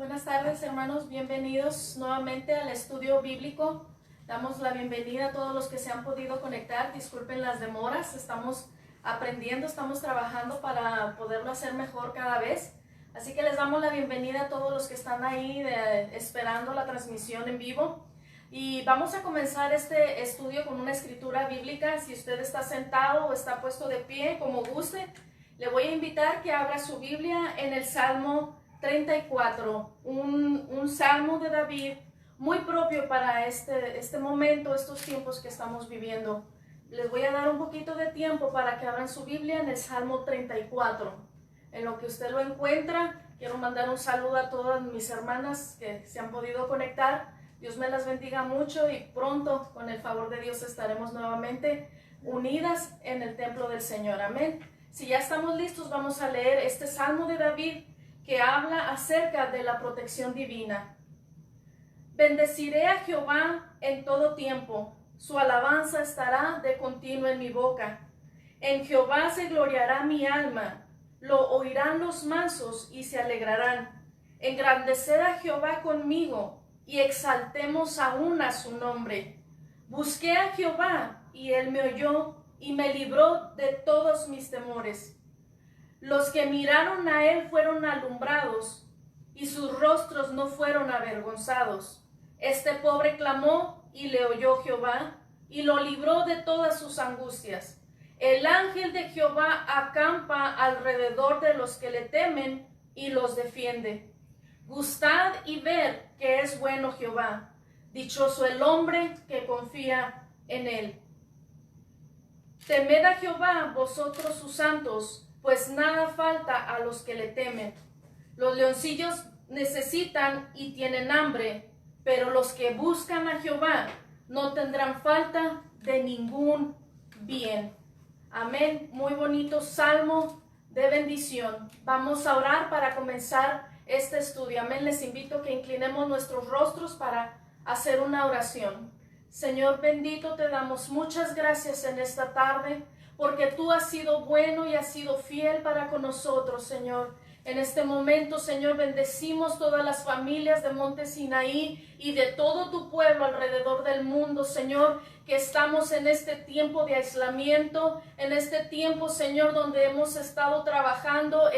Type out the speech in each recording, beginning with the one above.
Buenas tardes, hermanos, bienvenidos nuevamente al estudio bíblico. Damos la bienvenida a todos los que se han podido conectar. Disculpen las demoras, estamos aprendiendo, estamos trabajando para poderlo hacer mejor cada vez. Así que les damos la bienvenida a todos los que están ahí esperando la transmisión en vivo. Y vamos a comenzar este estudio con una escritura bíblica. Si usted está sentado o está puesto de pie, como guste, le voy a invitar que abra su Biblia en el Salmo 34, un salmo de David muy propio para este momento, estos tiempos que estamos viviendo. Les voy a dar un poquito de tiempo para que abran su Biblia en el Salmo 34. En lo que usted lo encuentra, quiero mandar un saludo a todas mis hermanas que se han podido conectar. Dios me las bendiga mucho y pronto, con el favor de Dios, estaremos nuevamente unidas en el templo del Señor. Amén. Si ya estamos listos, vamos a leer este salmo de David que habla acerca de la protección divina. Bendeciré a Jehová en todo tiempo, su alabanza estará de continuo en mi boca. En Jehová se gloriará mi alma, lo oirán los mansos y se alegrarán. Engrandeced a Jehová conmigo y exaltemos aún a su nombre. Busqué a Jehová y él me oyó y me libró de todos mis temores. Los que miraron a él fueron alumbrados, y sus rostros no fueron avergonzados. Este pobre clamó, y le oyó Jehová, y lo libró de todas sus angustias. El ángel de Jehová acampa alrededor de los que le temen, y los defiende. Gustad y ved que es bueno Jehová. Dichoso el hombre que confía en él. Temed a Jehová, vosotros sus santos, pues nada falta a los que le temen. Los leoncillos necesitan y tienen hambre, pero los que buscan a Jehová no tendrán falta de ningún bien. Amén. Muy bonito salmo de bendición. Vamos a orar para comenzar este estudio. Amén. Les invito a que inclinemos nuestros rostros para hacer una oración. Señor bendito, te damos muchas gracias en esta tarde, porque tú has sido bueno y has sido fiel para con nosotros, Señor. En este momento, Señor, bendecimos todas las familias de Monte Sinaí y de todo tu pueblo alrededor del mundo, Señor, que estamos en este tiempo de aislamiento, en este tiempo, Señor, donde hemos estado trabajando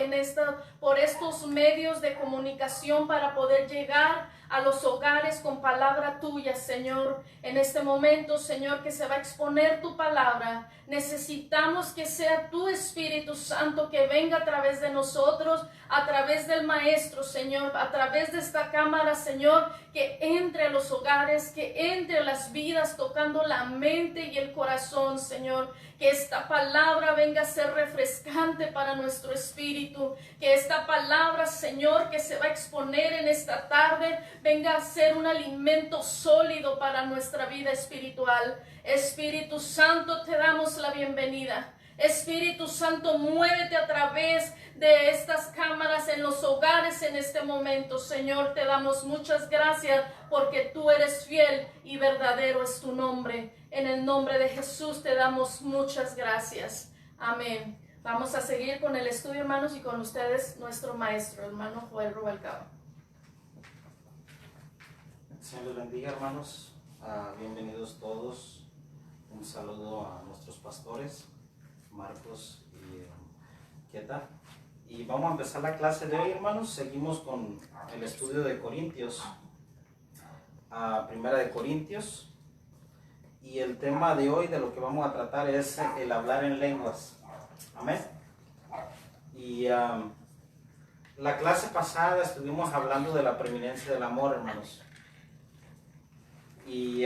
por estos medios de comunicación para poder llegar a los hogares con palabra tuya, Señor. En este momento, Señor, que se va a exponer tu palabra, necesitamos que sea tu Espíritu Santo que venga a través de nosotros, a través del Maestro, Señor, a través de esta cámara, Señor, que entre a los hogares, que entre a las vidas, tocando la mente y el corazón, Señor. Que esta palabra venga a ser refrescante para nuestro espíritu. Que esta palabra, Señor, que se va a exponer en esta tarde, venga a ser un alimento sólido para nuestra vida espiritual. Espíritu Santo, te damos la bienvenida. Espíritu Santo, muévete a través de estas cámaras en los hogares en este momento. Señor, te damos muchas gracias porque tú eres fiel y verdadero es tu nombre. En el nombre de Jesús te damos muchas gracias. Amén. Vamos a seguir con el estudio, hermanos, y con ustedes nuestro maestro, hermano Joel Rubalcaba. Señor les bendiga, hermanos. Bienvenidos todos. Un saludo a nuestros pastores, Marcos y Quieta. Y vamos a empezar la clase de hoy, hermanos. Seguimos con el estudio de Corintios, Primera de Corintios. Y el tema de hoy, de lo que vamos a tratar, es el hablar en lenguas. Amén. Y la clase pasada estuvimos hablando de la preeminencia del amor, hermanos. Y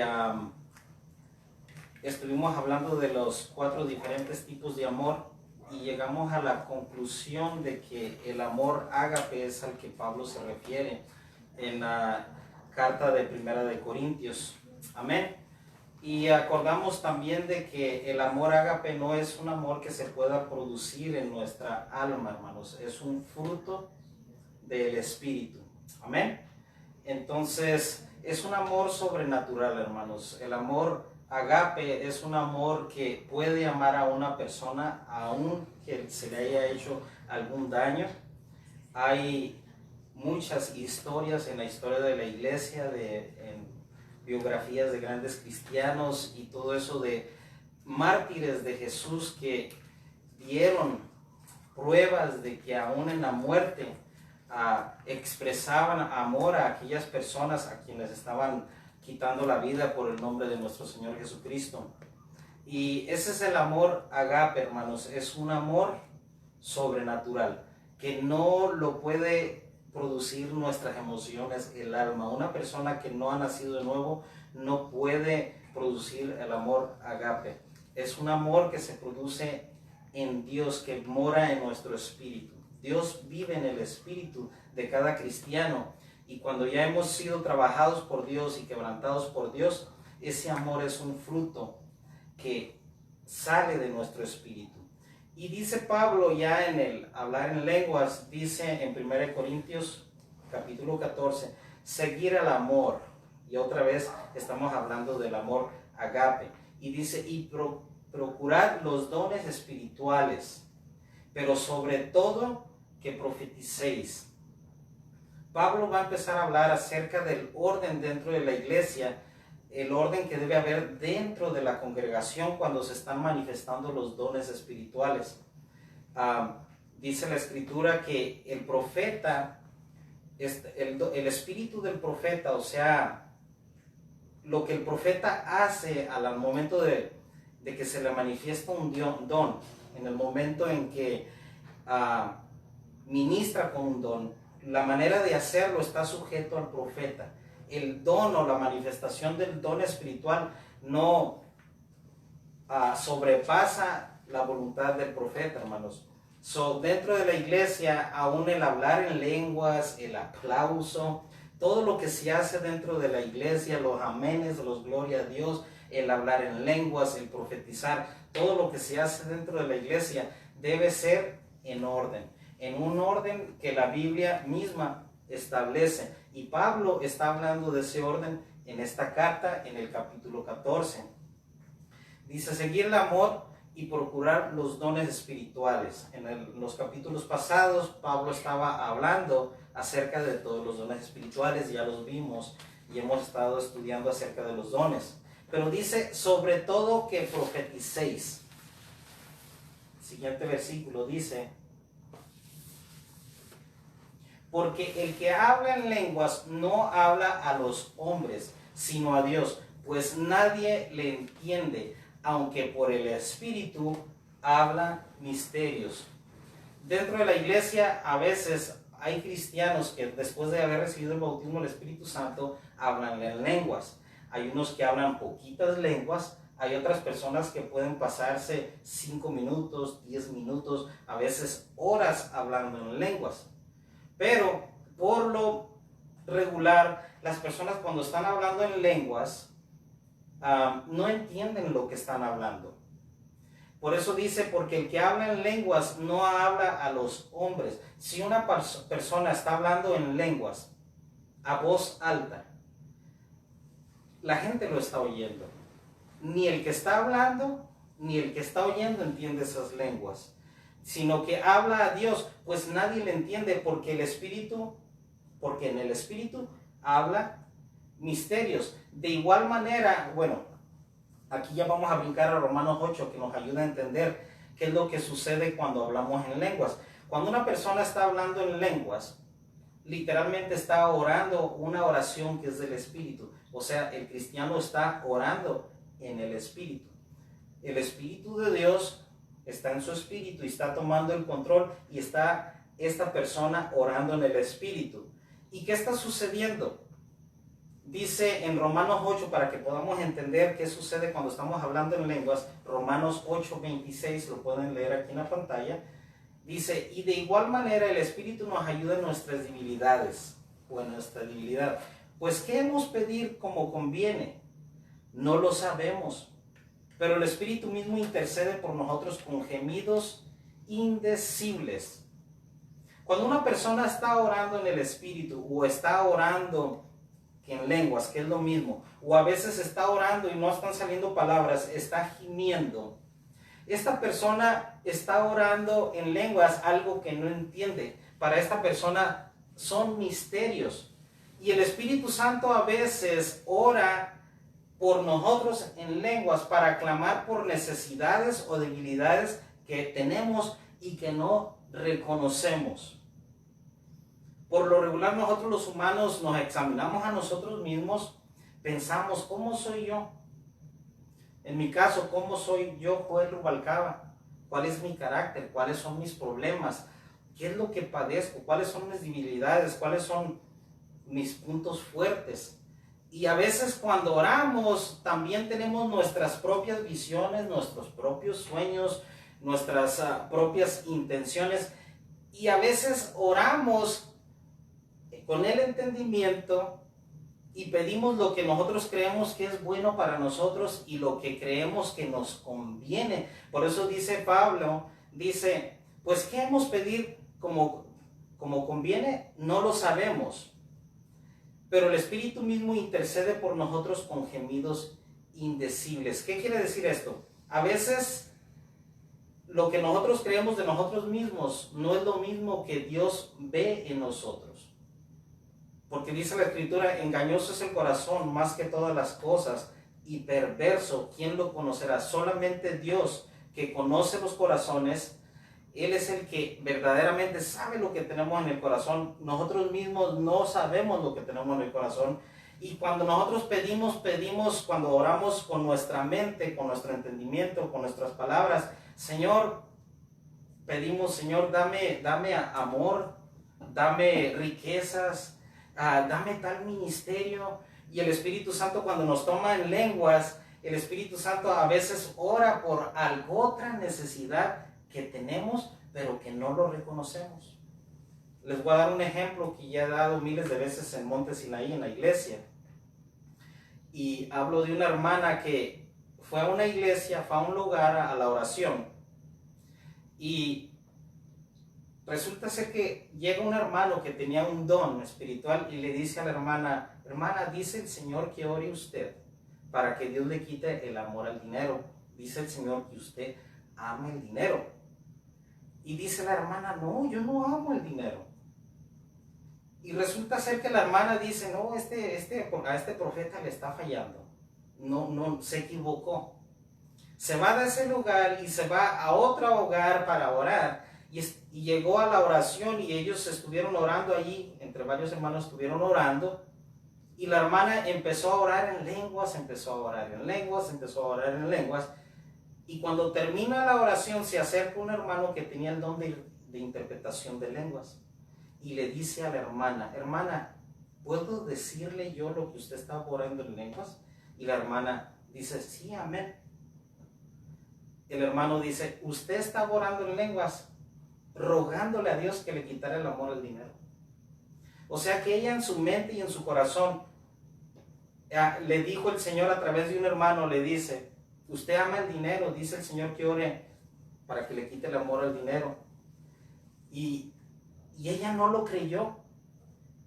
estuvimos hablando de los 4 diferentes tipos de amor y llegamos a la conclusión de que el amor ágape es al que Pablo se refiere en la carta de Primera de Corintios. Amén. Y acordamos también de que el amor ágape no es un amor que se pueda producir en nuestra alma, hermanos. Es un fruto del Espíritu. Amén. Entonces, es un amor sobrenatural, hermanos. El amor agape es un amor que puede amar a una persona aun que se le haya hecho algún daño. Hay muchas historias en la historia de la iglesia, en biografías de grandes cristianos y todo eso, de mártires de Jesús que dieron pruebas de que aún en la muerte expresaban amor a aquellas personas a quienes estaban quitando la vida por el nombre de nuestro Señor Jesucristo. Y ese es el amor agape, hermanos. Es un amor sobrenatural que no lo puede producir nuestras emociones, el alma. Una persona que no ha nacido de nuevo no puede producir el amor agape. Es un amor que se produce en Dios, que mora en nuestro espíritu. Dios vive en el espíritu de cada cristiano, y cuando ya hemos sido trabajados por Dios y quebrantados por Dios, ese amor es un fruto que sale de nuestro espíritu. Y dice Pablo ya en el hablar en lenguas, dice en 1 Corintios capítulo 14, seguir al amor. Y otra vez estamos hablando del amor agape. Y dice, y procurad los dones espirituales, pero sobre todo que profeticéis. Pablo va a empezar a hablar acerca del orden dentro de la iglesia, el orden que debe haber dentro de la congregación cuando se están manifestando los dones espirituales. Dice la escritura que el profeta, el espíritu del profeta, o sea, lo que el profeta hace al momento de que se le manifiesta un don, en el momento en que ministra con un don, la manera de hacerlo está sujeto al profeta. El don o la manifestación del don espiritual no sobrepasa la voluntad del profeta, hermanos. Dentro de la iglesia, aún el hablar en lenguas, el aplauso, todo lo que se hace dentro de la iglesia, los amenes, los gloria a Dios, el hablar en lenguas, el profetizar, todo lo que se hace dentro de la iglesia debe ser en orden, en un orden que la Biblia misma establece. Y Pablo está hablando de ese orden en esta carta, en el capítulo 14. Dice, seguir el amor y procurar los dones espirituales. En los capítulos pasados, Pablo estaba hablando acerca de todos los dones espirituales, ya los vimos y hemos estado estudiando acerca de los dones. Pero dice, sobre todo que profeticéis. Siguiente versículo dice, porque el que habla en lenguas no habla a los hombres, sino a Dios, pues nadie le entiende, aunque por el Espíritu habla misterios. Dentro de la iglesia a veces hay cristianos que después de haber recibido el bautismo del Espíritu Santo hablan en lenguas. Hay unos que hablan poquitas lenguas, hay otras personas que pueden pasarse 5 minutos, 10 minutos, a veces horas hablando en lenguas. Pero por lo regular, las personas cuando están hablando en lenguas no entienden lo que están hablando. Por eso dice, porque el que habla en lenguas no habla a los hombres. Si una persona está hablando en lenguas a voz alta, la gente lo está oyendo. Ni el que está hablando, ni el que está oyendo entiende esas lenguas, sino que habla a Dios, pues nadie le entiende, porque en el Espíritu habla misterios. De igual manera, bueno, aquí ya vamos a brincar a Romanos 8, que nos ayuda a entender qué es lo que sucede cuando hablamos en lenguas. Cuando una persona está hablando en lenguas, literalmente está orando una oración que es del Espíritu. O sea, el cristiano está orando en el Espíritu. El Espíritu de Dios está en su espíritu y está tomando el control, y está esta persona orando en el Espíritu. ¿Y qué está sucediendo? Dice en Romanos 8, para que podamos entender qué sucede cuando estamos hablando en lenguas, Romanos 8:26, lo pueden leer aquí en la pantalla. Dice, y de igual manera el Espíritu nos ayuda en nuestras debilidades, o en nuestra debilidad. Pues ¿qué hemos pedir como conviene? No lo sabemos, pero el Espíritu mismo intercede por nosotros con gemidos indecibles. Cuando una persona está orando en el Espíritu, o está orando en lenguas, que es lo mismo, o a veces está orando y no están saliendo palabras, está gimiendo, esta persona está orando en lenguas algo que no entiende. Para esta persona son misterios. Y el Espíritu Santo a veces ora por nosotros en lenguas para clamar por necesidades o debilidades que tenemos y que no reconocemos. Por lo regular nosotros los humanos nos examinamos a nosotros mismos, pensamos, ¿cómo soy yo? En mi caso, ¿cómo soy yo, Joel Rubalcaba? ¿Cuál es mi carácter? ¿Cuáles son mis problemas? ¿Qué es lo que padezco? ¿Cuáles son mis debilidades? ¿Cuáles son mis puntos fuertes? Y a veces cuando oramos también tenemos nuestras propias visiones, nuestros propios sueños, nuestras propias intenciones. Y a veces oramos con el entendimiento y pedimos lo que nosotros creemos que es bueno para nosotros y lo que creemos que nos conviene. Por eso dice Pablo, dice, pues ¿qué hemos pedir como conviene? No lo sabemos. Pero el Espíritu mismo intercede por nosotros con gemidos indecibles. ¿Qué quiere decir esto? A veces lo que nosotros creemos de nosotros mismos no es lo mismo que Dios ve en nosotros. Porque dice la Escritura, engañoso es el corazón más que todas las cosas y perverso, ¿quién lo conocerá? Solamente Dios, que conoce los corazones, Él es el que verdaderamente sabe lo que tenemos en el corazón. Nosotros mismos no sabemos lo que tenemos en el corazón. Y cuando nosotros pedimos, cuando oramos con nuestra mente, con nuestro entendimiento, con nuestras palabras, Señor, pedimos, Señor, dame amor, dame riquezas, dame tal ministerio. Y el Espíritu Santo, cuando nos toma en lenguas, el Espíritu Santo a veces ora por otra necesidad que tenemos, pero que no lo reconocemos. Les voy a dar un ejemplo que ya he dado miles de veces en Monte Sinaí, en la iglesia. Y hablo de una hermana que fue a una iglesia, fue a un lugar a la oración. Y resulta ser que llega un hermano que tenía un don espiritual y le dice a la hermana, hermana, dice el Señor que ore usted para que Dios le quite el amor al dinero. Dice el Señor que usted ama el dinero. Y dice la hermana, no, yo no amo el dinero. Y resulta ser que la hermana dice, no, a este profeta le está fallando. No, se equivocó. Se va de ese lugar y se va a otro hogar para orar. Y llegó a la oración y ellos estuvieron orando allí, entre varios hermanos estuvieron orando. Y la hermana empezó a orar en lenguas, empezó a orar en lenguas, empezó a orar en lenguas. Y cuando termina la oración se acerca un hermano que tenía el don de interpretación de lenguas. Y le dice a la hermana, hermana, ¿puedo decirle yo lo que usted está orando en lenguas? Y la hermana dice, sí, amén. El hermano dice, usted está orando en lenguas, rogándole a Dios que le quitara el amor al dinero. O sea que ella en su mente y en su corazón, le dijo el Señor a través de un hermano, le dice, usted ama el dinero, dice el Señor que ore para que le quite el amor al dinero. Y ella no lo creyó.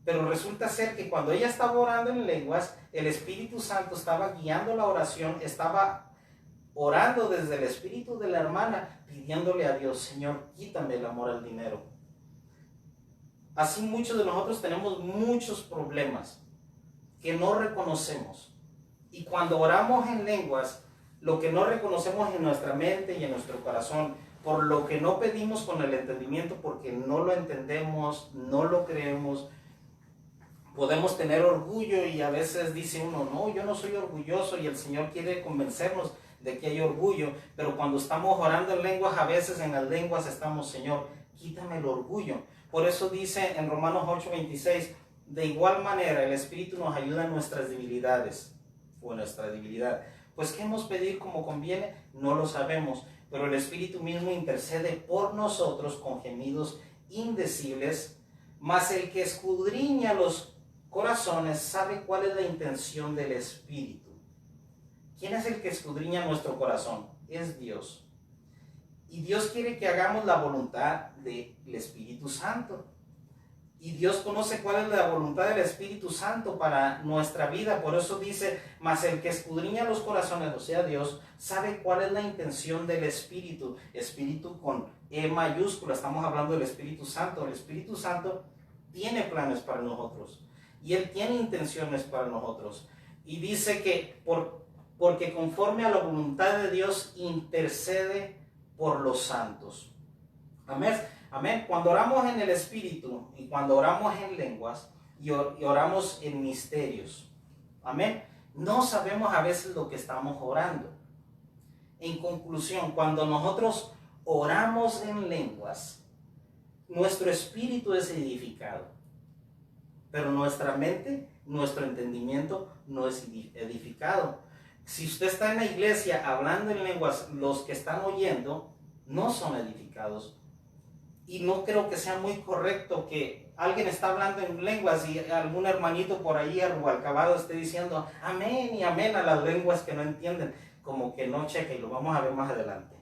Pero resulta ser que cuando ella estaba orando en lenguas, el Espíritu Santo estaba guiando la oración, estaba orando desde el espíritu de la hermana, pidiéndole a Dios, Señor, quítame el amor al dinero. Así muchos de nosotros tenemos muchos problemas que no reconocemos. Y cuando oramos en lenguas, lo que no reconocemos en nuestra mente y en nuestro corazón, por lo que no pedimos con el entendimiento, porque no lo entendemos, no lo creemos, podemos tener orgullo y a veces dice uno, no, yo no soy orgulloso, y el Señor quiere convencernos de que hay orgullo, pero cuando estamos orando en lenguas, a veces en las lenguas estamos, Señor, quítame el orgullo. Por eso dice en Romanos 8:26, de igual manera el Espíritu nos ayuda en nuestras debilidades, o en nuestra debilidad. Pues ¿qué hemos pedido como conviene? No lo sabemos, pero el Espíritu mismo intercede por nosotros con gemidos indecibles, mas el que escudriña los corazones sabe cuál es la intención del Espíritu. ¿Quién es el que escudriña nuestro corazón? Es Dios. Y Dios quiere que hagamos la voluntad del Espíritu Santo. Y Dios conoce cuál es la voluntad del Espíritu Santo para nuestra vida. Por eso dice, mas el que escudriña los corazones, o sea Dios, sabe cuál es la intención del Espíritu. Espíritu con E mayúscula, estamos hablando del Espíritu Santo. El Espíritu Santo tiene planes para nosotros y Él tiene intenciones para nosotros. Y dice que porque conforme a la voluntad de Dios intercede por los santos. Amén. Amén. Cuando oramos en el Espíritu y cuando oramos en lenguas y oramos en misterios, amén, no sabemos a veces lo que estamos orando. En conclusión, cuando nosotros oramos en lenguas, nuestro espíritu es edificado, pero nuestra mente, nuestro entendimiento no es edificado. Si usted está en la iglesia hablando en lenguas, los que están oyendo no son edificados. Y no creo que sea muy correcto que alguien está hablando en lenguas y algún hermanito por ahí arrubalcabado esté diciendo amén y amén a las lenguas que no entienden. Como que no cheque, y lo vamos a ver más adelante.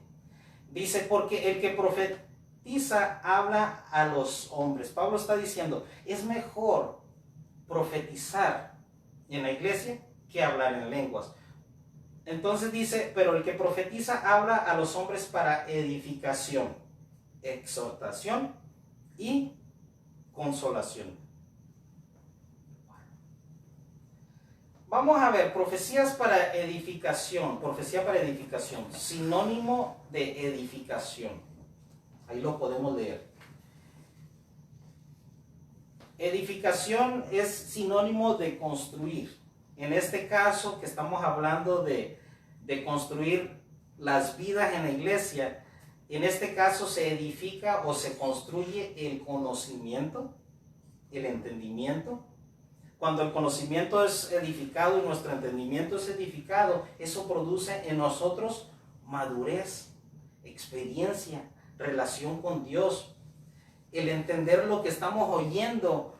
Dice, porque el que profetiza habla a los hombres. Pablo está diciendo, es mejor profetizar en la iglesia que hablar en lenguas. Entonces dice, pero el que profetiza habla a los hombres para edificación, exhortación y consolación. Vamos a ver, profecía para edificación, sinónimo de edificación. Ahí lo podemos leer. Edificación es sinónimo de construir. En este caso que estamos hablando de construir las vidas en la iglesia, en este caso se edifica o se construye el conocimiento, el entendimiento. Cuando el conocimiento es edificado y nuestro entendimiento es edificado, eso produce en nosotros madurez, experiencia, relación con Dios. El entender lo que estamos oyendo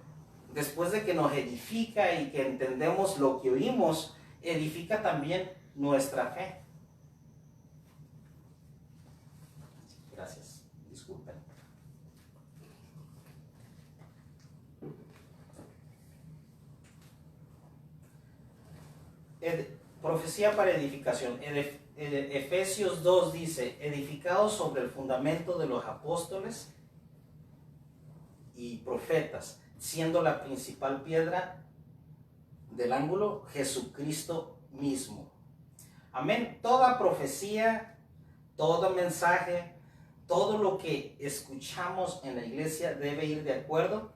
después de que nos edifica y que entendemos lo que oímos, edifica también nuestra fe. Gracias. Disculpen. Profecía para edificación. Efesios 2 dice, edificados sobre el fundamento de los apóstoles y profetas, siendo la principal piedra del ángulo Jesucristo mismo. Amén. Toda profecía, todo mensaje, todo lo que escuchamos en la iglesia debe ir de acuerdo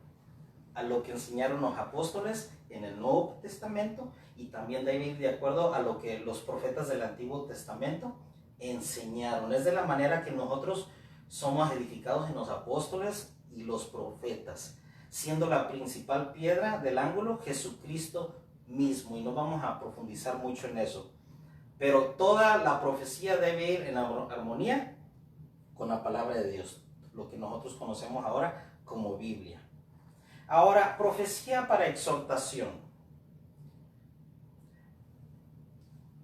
a lo que enseñaron los apóstoles en el Nuevo Testamento y también debe ir de acuerdo a lo que los profetas del Antiguo Testamento enseñaron. Es de la manera que nosotros somos edificados en los apóstoles y los profetas, siendo la principal piedra del ángulo Jesucristo mismo. Y no vamos a profundizar mucho en eso, pero toda la profecía debe ir en armonía con la palabra de Dios, lo que nosotros conocemos ahora como Biblia. Ahora, profecía para exhortación.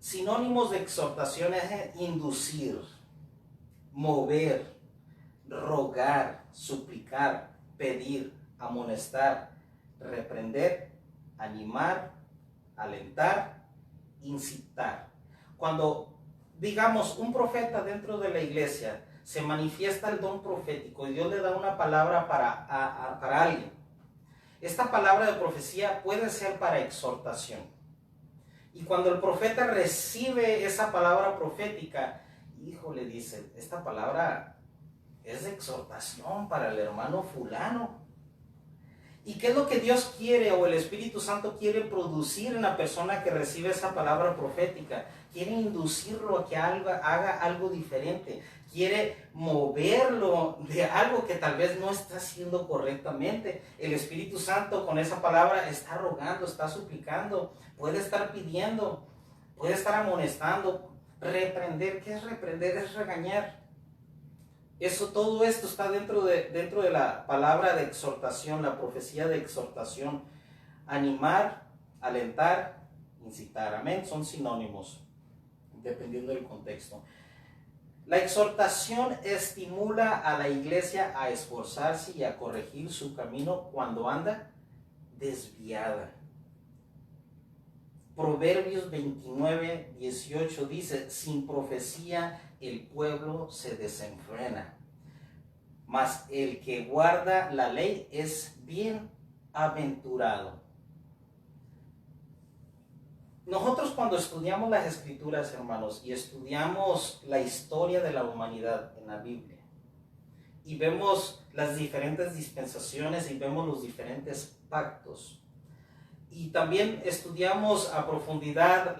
Sinónimos de exhortación es inducir, mover, rogar, suplicar, pedir, amonestar, reprender, animar, alentar, incitar. Cuando, digamos, un profeta dentro de la iglesia se manifiesta el don profético y Dios le da una palabra para alguien, esta palabra de profecía puede ser para exhortación. Y cuando el profeta recibe esa palabra profética, híjole, dice, esta palabra es de exhortación para el hermano fulano. ¿Y qué es lo que Dios quiere o el Espíritu Santo quiere producir en la persona que recibe esa palabra profética? Quiere inducirlo a que haga algo diferente. Quiere moverlo de algo que tal vez no está haciendo correctamente. El Espíritu Santo con esa palabra está rogando, está suplicando, puede estar pidiendo, puede estar amonestando, reprender. ¿Qué es reprender? Es regañar. Todo esto está dentro de la palabra de exhortación, la profecía de exhortación. Animar, alentar, incitar. Amén. Son sinónimos, dependiendo del contexto. La exhortación estimula a la iglesia a esforzarse y a corregir su camino cuando anda desviada. Proverbios 29:18 dice, sin profecía el pueblo se desenfrena, mas el que guarda la ley es bien bienaventurado. Nosotros cuando estudiamos las Escrituras, hermanos, y estudiamos la historia de la humanidad en la Biblia, y vemos las diferentes dispensaciones y vemos los diferentes pactos, y también estudiamos a profundidad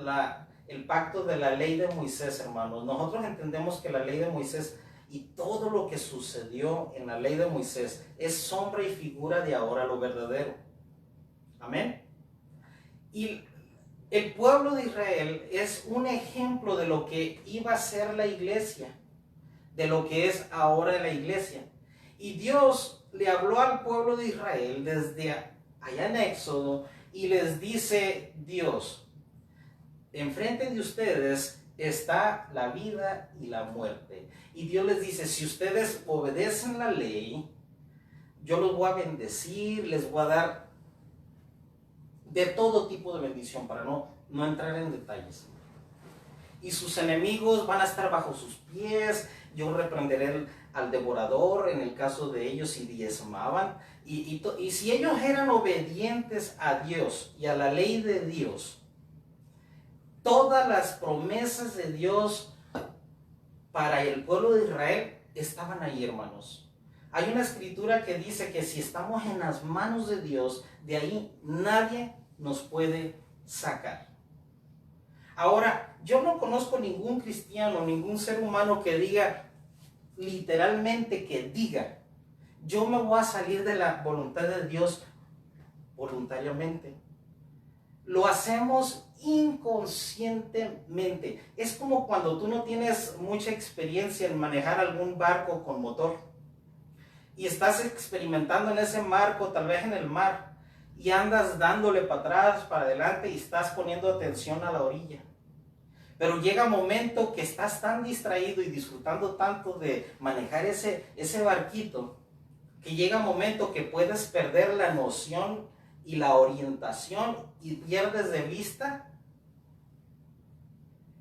el pacto de la ley de Moisés, hermanos, nosotros entendemos que la ley de Moisés y todo lo que sucedió en la ley de Moisés es sombra y figura de ahora lo verdadero. Amén. Y el pueblo de Israel es un ejemplo de lo que iba a ser la iglesia, de lo que es ahora la iglesia. Y Dios le habló al pueblo de Israel desde allá en Éxodo y les dice Dios, enfrente de ustedes está la vida y la muerte. Y Dios les dice, si ustedes obedecen la ley, yo los voy a bendecir, les voy a dar de todo tipo de bendición, para no entrar en detalles. Y sus enemigos van a estar bajo sus pies, yo reprenderé al devorador en el caso de ellos si diezmaban. Y si ellos eran obedientes a Dios y a la ley de Dios, todas las promesas de Dios para el pueblo de Israel estaban ahí, hermanos. Hay una escritura que dice que si estamos en las manos de Dios, de ahí nadie nos puede sacar. Ahora, yo no conozco ningún cristiano, ningún ser humano que diga, literalmente que diga, yo me voy a salir de la voluntad de Dios voluntariamente. Lo hacemos inconscientemente. Es como cuando tú no tienes mucha experiencia en manejar algún barco con motor y estás experimentando en ese barco, tal vez en el mar, y andas dándole para atrás, para adelante y estás poniendo atención a la orilla. Pero llega un momento que estás tan distraído y disfrutando tanto de manejar ese barquito, que llega un momento que puedes perder la noción y la orientación y pierdes de vista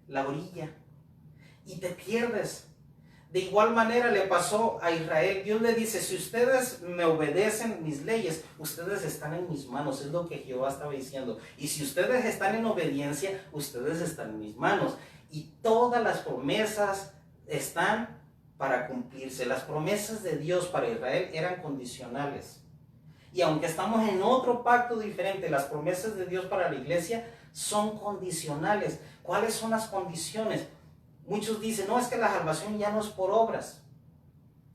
la orilla y te pierdes. De igual manera le pasó a Israel. Dios le dice, si ustedes me obedecen mis leyes, ustedes están en mis manos. Es lo que Jehová estaba diciendo. Y si ustedes están en obediencia, ustedes están en mis manos. Y todas las promesas están para cumplirse. Las promesas de Dios para Israel eran condicionales. Y aunque estamos en otro pacto diferente, las promesas de Dios para la iglesia son condicionales. ¿Cuáles son las condiciones? Muchos dicen, no, es que la salvación ya no es por obras.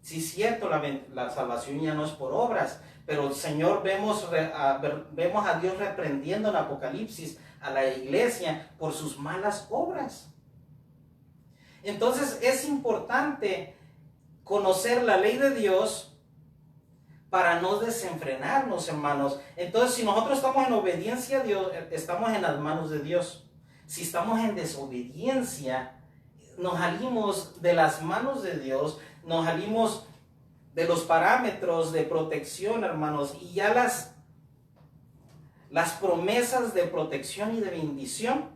Sí, es cierto, la salvación ya no es por obras, pero el Señor vemos a Dios reprendiendo en Apocalipsis a la iglesia por sus malas obras. Entonces es importante conocer la ley de Dios para no desenfrenarnos, hermanos. Entonces, si nosotros estamos en obediencia a Dios, estamos en las manos de Dios. Si estamos en desobediencia, nos salimos de las manos de Dios, nos salimos de los parámetros de protección, hermanos, y ya las promesas de protección y de bendición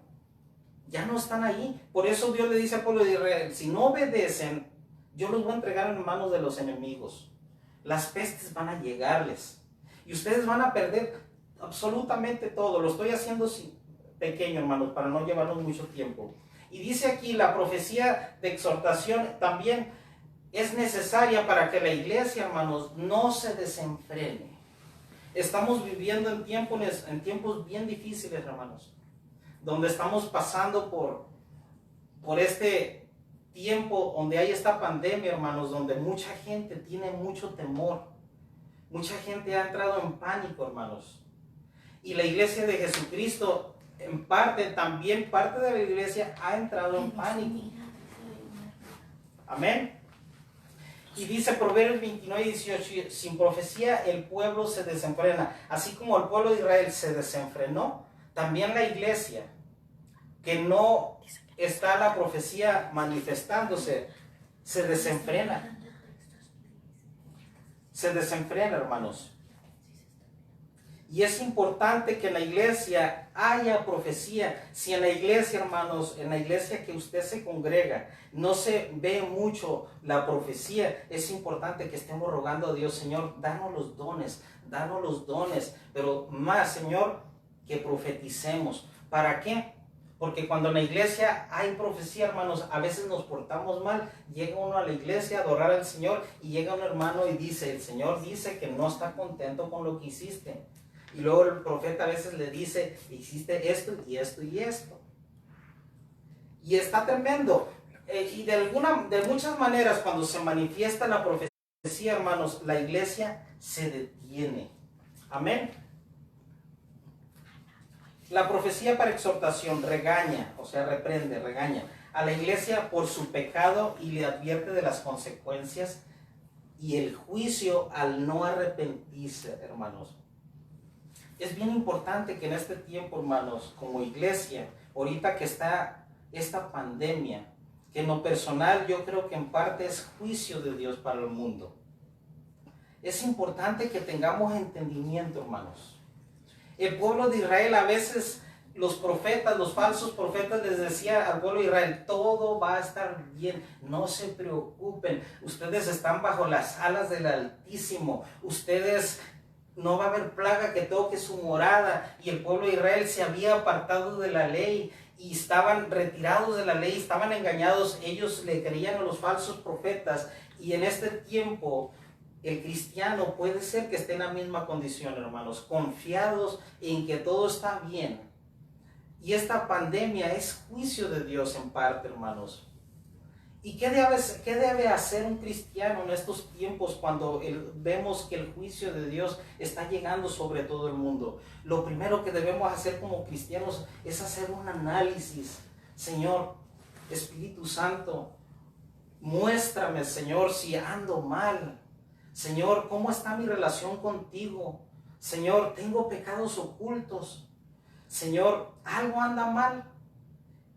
ya no están ahí. Por eso Dios le dice al pueblo de Israel, si no obedecen, yo los voy a entregar en manos de los enemigos. Las pestes van a llegarles y ustedes van a perder absolutamente todo. Lo estoy haciendo pequeño, hermanos, para no llevarnos mucho tiempo. Y dice aquí, la profecía de exhortación también es necesaria para que la iglesia, hermanos, no se desenfrene. Estamos viviendo en tiempos bien difíciles, hermanos, donde estamos pasando por este tiempo donde hay esta pandemia, hermanos, donde mucha gente tiene mucho temor. Mucha gente ha entrado en pánico, hermanos. Y la iglesia de Jesucristo, en parte, también parte de la iglesia ha entrado en pánico. Amén. Y dice Proverbios 29:18, sin profecía el pueblo se desenfrena. Así como el pueblo de Israel se desenfrenó, también la iglesia, que no está la profecía manifestándose, se desenfrena. Se desenfrena, hermanos. Y es importante que en la iglesia haya profecía. Si en la iglesia, hermanos, en la iglesia que usted se congrega, no se ve mucho la profecía, es importante que estemos rogando a Dios, Señor, danos los dones, pero más, Señor, que profeticemos. ¿Para qué? Porque cuando en la iglesia hay profecía, hermanos, a veces nos portamos mal. Llega uno a la iglesia a adorar al Señor y llega un hermano y dice, el Señor dice que no está contento con lo que hiciste. Y luego el profeta a veces le dice, hiciste esto y esto y esto. Y está tremendo. Y de muchas maneras, cuando se manifiesta la profecía, hermanos, la iglesia se detiene. Amén. La profecía para exhortación regaña, o sea, regaña a la iglesia por su pecado y le advierte de las consecuencias y el juicio al no arrepentirse, hermanos. Es bien importante que en este tiempo, hermanos, como iglesia, ahorita que está esta pandemia, que en lo personal yo creo que en parte es juicio de Dios para el mundo. Es importante que tengamos entendimiento, hermanos. El pueblo de Israel, a veces los profetas, los falsos profetas les decía al pueblo de Israel, todo va a estar bien, no se preocupen, ustedes están bajo las alas del Altísimo, ustedes no va a haber plaga que toque su morada. Y el pueblo de Israel se había apartado de la ley y estaban retirados de la ley, estaban engañados, ellos le creían a los falsos profetas. Y en este tiempo el cristiano puede ser que esté en la misma condición, hermanos, confiados en que todo está bien. Y esta pandemia es juicio de Dios en parte, hermanos. ¿Y qué debe hacer un cristiano en estos tiempos cuando vemos que el juicio de Dios está llegando sobre todo el mundo? Lo primero que debemos hacer como cristianos es hacer un análisis. Señor, Espíritu Santo, muéstrame, Señor, si ando mal. Señor, ¿cómo está mi relación contigo? Señor, tengo pecados ocultos. Señor, algo anda mal.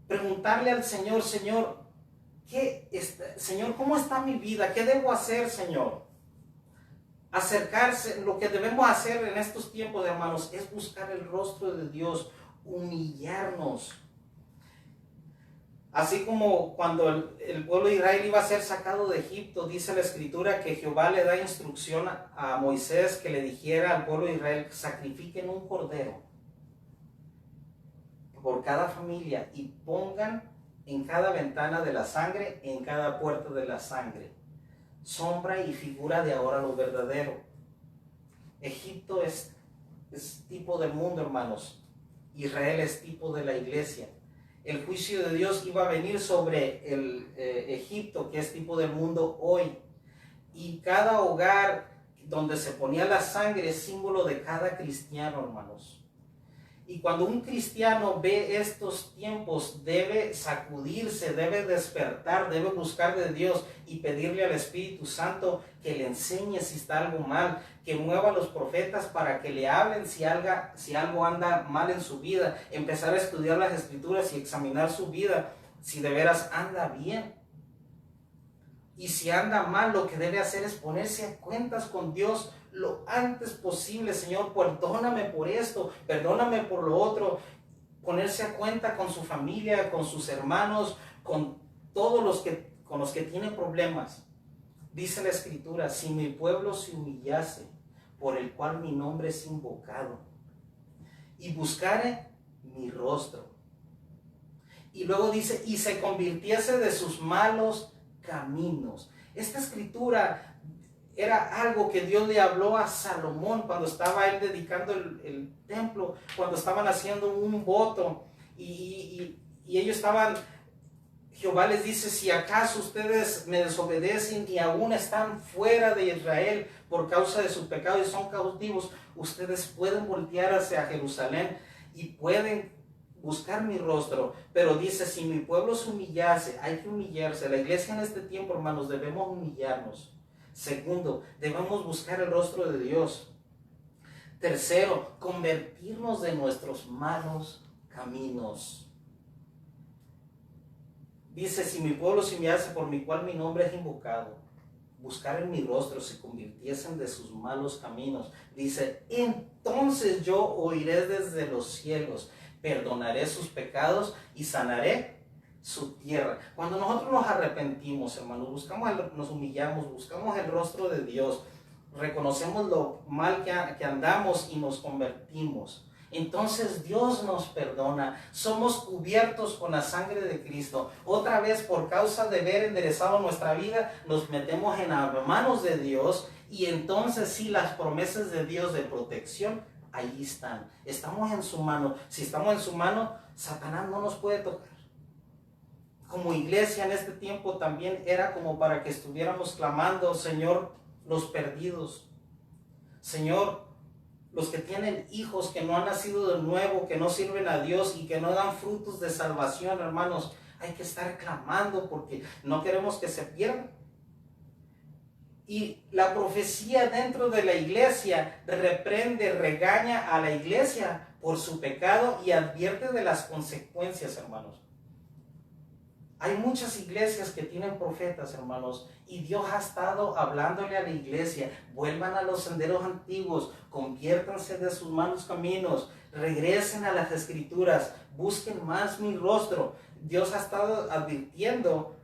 Preguntarle al Señor, Señor, Señor, ¿cómo está mi vida? ¿Qué debo hacer, Señor? Acercarse, lo que debemos hacer en estos tiempos, hermanos, es buscar el rostro de Dios, humillarnos. Así como cuando el pueblo de Israel iba a ser sacado de Egipto, dice la Escritura que Jehová le da instrucción a Moisés que le dijera al pueblo de Israel, sacrifiquen un cordero por cada familia y pongan en cada ventana de la sangre, en cada puerta de la sangre. Sombra y figura de ahora lo verdadero. Egipto es tipo del mundo, hermanos. Israel es tipo de la iglesia. El juicio de Dios iba a venir sobre el Egipto, que es tipo del mundo hoy. Y cada hogar donde se ponía la sangre es símbolo de cada cristiano, hermanos. Y cuando un cristiano ve estos tiempos, debe sacudirse, debe despertar, debe buscar de Dios y pedirle al Espíritu Santo que le enseñe si está algo mal, que mueva a los profetas para que le hablen si algo anda mal en su vida, empezar a estudiar las Escrituras y examinar su vida, si de veras anda bien. Y si anda mal, lo que debe hacer es ponerse a cuentas con Dios lo antes posible. Señor, perdóname por esto, perdóname por lo otro. Ponerse a cuenta con su familia, con sus hermanos, con todos con los que tienen problemas. Dice la Escritura, si mi pueblo se humillase, por el cual mi nombre es invocado, y buscare mi rostro. Y luego dice, y se convirtiese de sus malos caminos. Esta escritura era algo que Dios le habló a Salomón cuando estaba él dedicando el templo, cuando estaban haciendo un voto y ellos estaban, Jehová les dice, si acaso ustedes me desobedecen y aún están fuera de Israel por causa de su pecado y son cautivos, ustedes pueden voltear hacia Jerusalén y pueden buscar mi rostro. Pero dice, si mi pueblo se humillase, hay que humillarse. La iglesia en este tiempo, hermanos, debemos humillarnos. Segundo, debemos buscar el rostro de Dios. Tercero, convertirnos de nuestros malos caminos. Dice, si mi pueblo se humillase por mi cual mi nombre es invocado, buscaren mi rostro, se convirtiesen de sus malos caminos. Dice, entonces yo oiré desde los cielos, perdonaré sus pecados y sanaré su tierra. Cuando nosotros nos arrepentimos, hermanos, nos humillamos, buscamos el rostro de Dios, reconocemos lo mal que andamos y nos convertimos, entonces Dios nos perdona. Somos cubiertos con la sangre de Cristo. Otra vez, por causa de haber enderezado nuestra vida, nos metemos en las manos de Dios, y entonces sí, las promesas de Dios de protección ahí están. Estamos en su mano. Si estamos en su mano, Satanás no nos puede tocar. Como iglesia en este tiempo también era como para que estuviéramos clamando, Señor, los perdidos, Señor, los que tienen hijos que no han nacido de nuevo, que no sirven a Dios y que no dan frutos de salvación, hermanos. Hay que estar clamando porque no queremos que se pierdan. Y la profecía dentro de la iglesia reprende, regaña a la iglesia por su pecado y advierte de las consecuencias, hermanos. Hay muchas iglesias que tienen profetas, hermanos, y Dios ha estado hablándole a la iglesia: vuelvan a los senderos antiguos, conviértanse de sus malos caminos, regresen a las escrituras, busquen más mi rostro. Dios ha estado advirtiendo,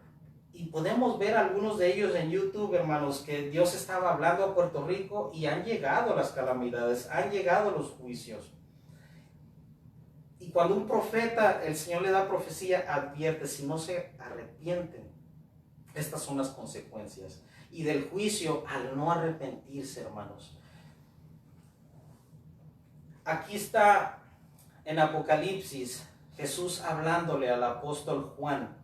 y podemos ver algunos de ellos en YouTube, hermanos, que Dios estaba hablando a Puerto Rico y han llegado las calamidades, han llegado los juicios. Y cuando un profeta, el Señor le da profecía, advierte: si no se arrepienten, estas son las consecuencias. Y del juicio al no arrepentirse, hermanos. Aquí está en Apocalipsis Jesús hablándole al apóstol Juan.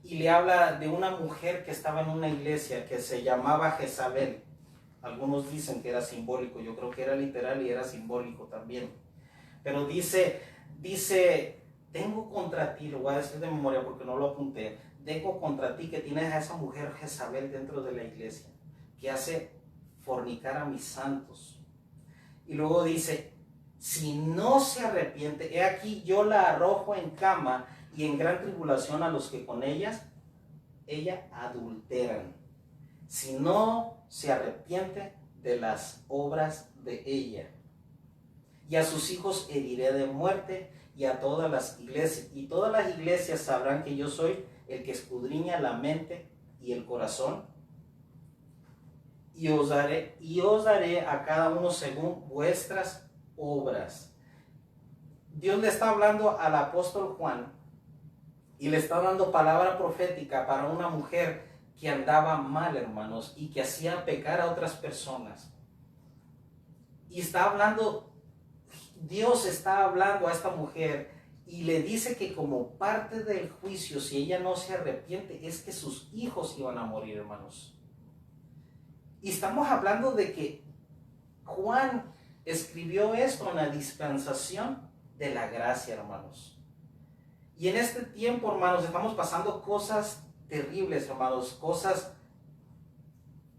Y le habla de una mujer que estaba en una iglesia que se llamaba Jezabel. Algunos dicen que era simbólico, yo creo que era literal y era simbólico también. Pero dice, tengo contra ti, lo voy a decir de memoria porque no lo apunté, tengo contra ti que tienes a esa mujer Jezabel dentro de la iglesia, que hace fornicar a mis santos. Y luego dice, si no se arrepiente, he aquí yo la arrojo en cama y en gran tribulación a los que con ella adulteran. Si no se arrepiente de las obras de ella. Y a sus hijos heriré de muerte, y a todas las iglesias. Y todas las iglesias sabrán que yo soy el que escudriña la mente y el corazón. Y os daré a cada uno según vuestras obras. Dios le está hablando al apóstol Juan y le está dando palabra profética para una mujer que andaba mal, hermanos, y que hacía pecar a otras personas. Y está hablando, Dios está hablando a esta mujer y le dice que como parte del juicio, si ella no se arrepiente, es que sus hijos iban a morir, hermanos. Y estamos hablando de que Juan escribió esto en la dispensación de la gracia, hermanos. Y en este tiempo, hermanos, estamos pasando cosas terribles, hermanos, cosas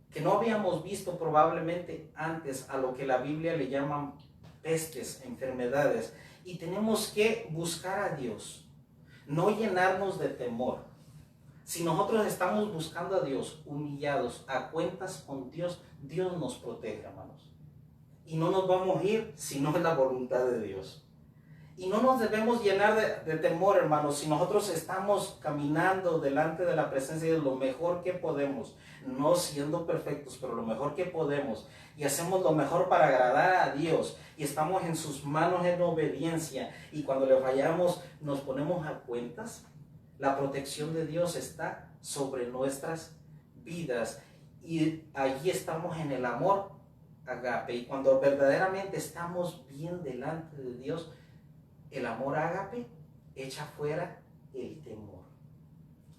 que no habíamos visto probablemente antes, a lo que la Biblia le llama pestes, enfermedades. Y tenemos que buscar a Dios, no llenarnos de temor. Si nosotros estamos buscando a Dios, humillados, a cuentas con Dios, Dios nos protege, hermanos. Y no nos vamos a ir si no es la voluntad de Dios. Y no nos debemos llenar de temor, hermanos, si nosotros estamos caminando delante de la presencia de Dios lo mejor que podemos, no siendo perfectos, pero lo mejor que podemos, y hacemos lo mejor para agradar a Dios, y estamos en sus manos en obediencia, y cuando le fallamos nos ponemos a cuentas, la protección de Dios está sobre nuestras vidas, y allí estamos en el amor agape, y cuando verdaderamente estamos bien delante de Dios, el amor ágape echa fuera el temor.